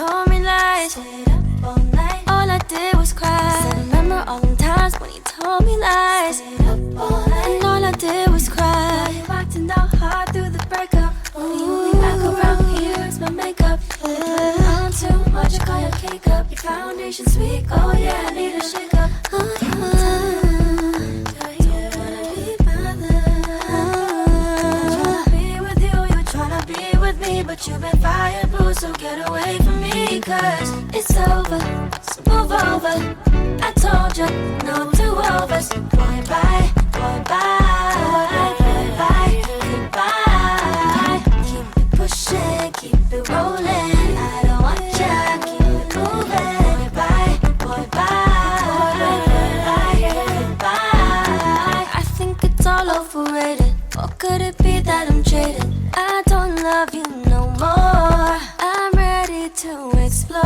told me lies. Stayed up all night, all I did was cry. Said I remember all them times when he told me lies. Stayed up all night, and all I did was cry. Why you acting all hard through the breakup? The only back around here is my makeup. You put on too much, I call your cake up. Your foundation's weak, oh yeah, I need a shake up. But you've been fired, boo, so get away from me. Cause it's over, so move over. I told you, no do-overs. Boy, bye, boy, bye, boy, bye, goodbye. Keep it pushing, keep it rolling. I don't want ya, keep it moving. Boy, bye, boy, bye, goodbye. I think it's all overrated. Or could it be that I'm jaded? I don't love you no more. I'm ready to explore.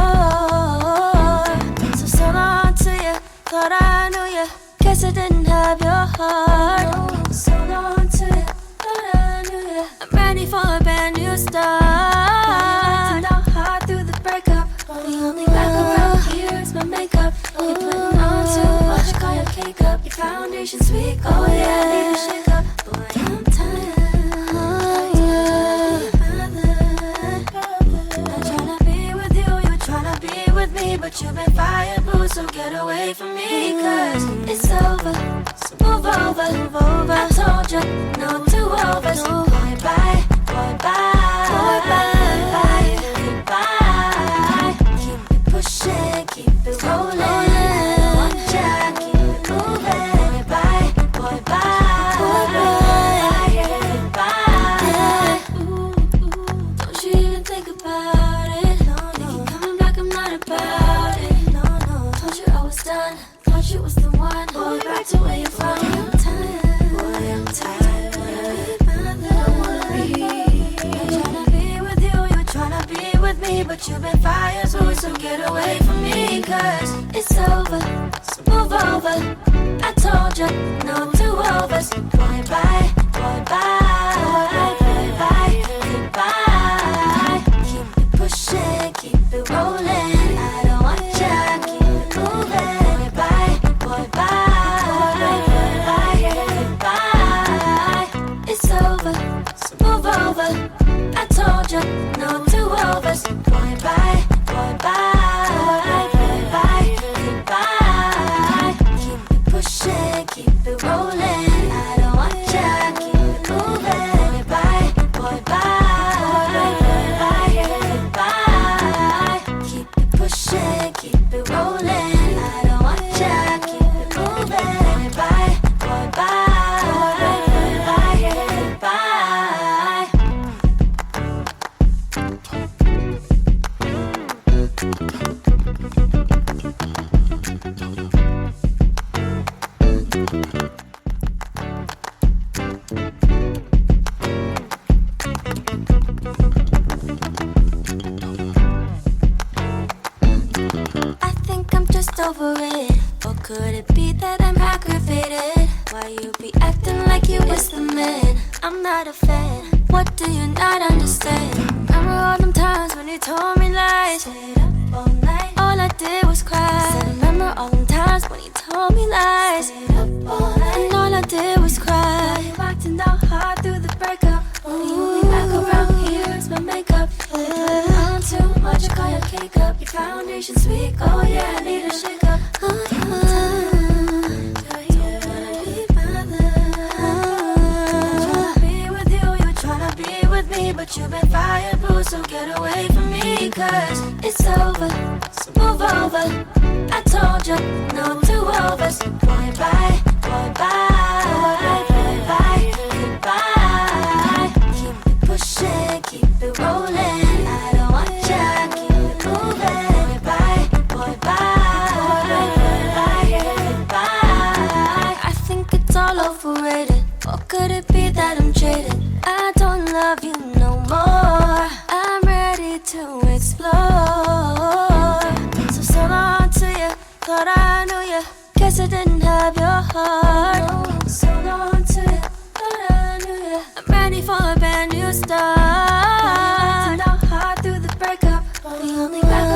So long to you, thought I knew you. Guess I didn't have your heart. So long to you, thought I knew you. I'm ready for a brand new start. Acting all hard through the breakup. The only back around here is my makeup. You're putting on too much, call your cake up. Your foundation's weak, oh yeah, I need a shake up. Boy, I'm tired. But you've been fired, boo, so get away from me. Cause it's over, so move over, move over. I told you, no do-overs. Boy, bye, boy, bye, boy, bye, goodbye. Keep it pushing, keep it rolling. One jack, keep it moving. Boy, bye, boy, bye, goodbye. Ooh, don't you even think about it. You keep coming back, I'm not about it. Done. Thought you was the one. Boy, back to where you're from. I'm tired. Boy, I'm tired. Don't wanna be. I'm tryna be with you. You're tryna be with me. But you've been fired, so get away from me. Cause it's over, so move over. I told you, no do-overs. Boy, bye, boy, bye, boy, bye, goodbye. Keep it pushing, keep it rolling. I don't want ya, keep it moving. It's over, so move over. I told you, no do-overs. Boy, bye, boy, bye, goodbye. Keep it pushing, keep it rolling. I don't want ya, keep it moving. Bye, boy, bye, goodbye. Keep it pushing, keep it rolling. I don't want ya, keep it moving. Bye, boy, bye. Over it, or could it be that I'm aggravated? Why you be acting like you was the man? I'm not a fan. What do you not understand? Remember all them times when you told me lies? Stayed up all night, all I did was cry. Said remember all them times when you told me lies? Stayed up all night, and all I did was cry. Why you acting all hard through the breakup? The only back around here is my makeup. You put on too much, I call your cake up. Your foundation's weak, oh yeah, I need a shake up. But you've been fired, boo, so get away from me. Cause it's over, so move over. I told you, no do-overs. Boy, bye, boy, bye, goodbye. Keep it pushing, keep it rolling. I don't want ya, keep it moving. Boy, bye, goodbye. I think it's all overrated. Or could it be that I'm jaded? I don't love you no more. I'm ready to explore. So long to you, thought I knew you. Guess I didn't have your heart. So long to you, thought I knew you. I'm ready for a brand new start. Acting all hard through the breakup. The only back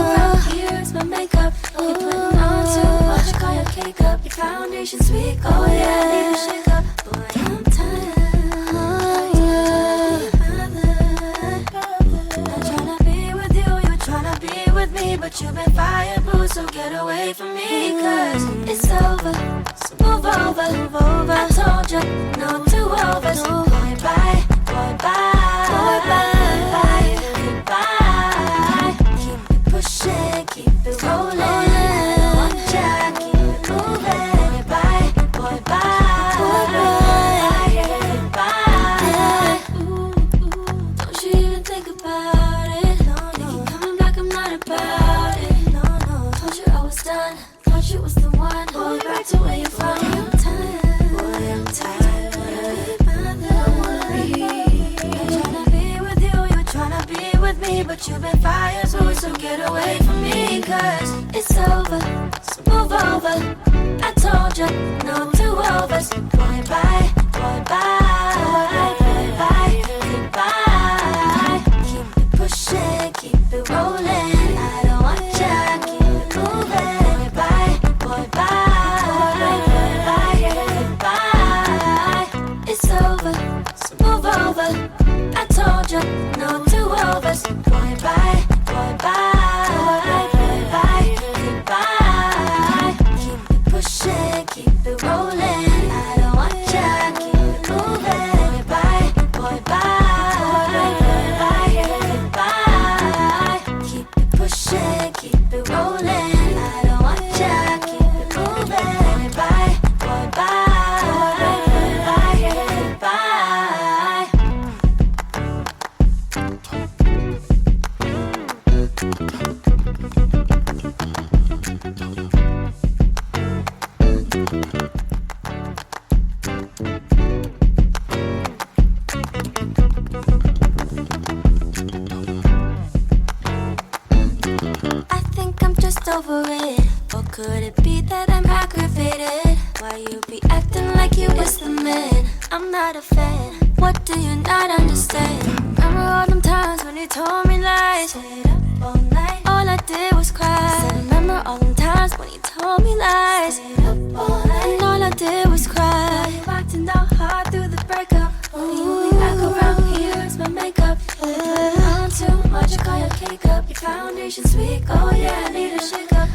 foundation's weak, oh yeah, I need to shake up. Boy, I'm tired. I'm tryna be with you, you're tryna be with me, but you've been fired, boo, so get away from me, cause it's over, so move over, move over. I told you, no do-overs, no. Boy, bye, boy, bye, boy, bye, bye, goodbye. Keep it pushing, keep it rolling. Watch out, keep it moving. Boy, bye, boy, bye, boy, bye, goodbye. Ooh, don't you even think about it. No, no. You keep coming back, I'm not about it. No, no. Told you I was done. Thought you was the one. Boy, back to where you're from. I'm tired. Boy, I'm tired. Tryna be with you, you're tryna be with me, but you've been fired, so get away from me, cause it's over, so move over. I told you, no do-overs. Boy, bye, boy, bye, boy, bye, goodbye. Keep it pushing, keep it rolling. I don't want ya, keep it moving. Boy, bye, boy, bye, goodbye. It's over, so move over. I told you, no do-overs. Boy, bye, boy, bye, goodbye. Keep it pushing, keep it rolling. I don't want ya, keep it moving. Boy, bye, goodbye. Keep it pushing, keep it rolling. I don't want ya, keep it moving. Boy, bye, goodbye. I think I'm just over it. Or could it be that I'm aggravated? Why you be acting like you was the man? I'm not a fan. What do you not understand? Remember all them times when you told me lies? Stayed up all night. All I did was cry. Said, remember all them times when you told me lies? Stayed up all night. And all I did was cry. Now you acting all hard through the breakup. When you be back around here, it's my makeup. Put on too much, I call your cake up. Your foundation's weak, oh yeah, I need a shake up.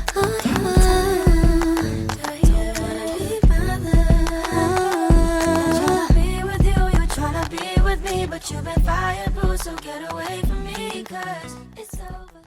But you've been fired, boo, so get away from me, cause it's over.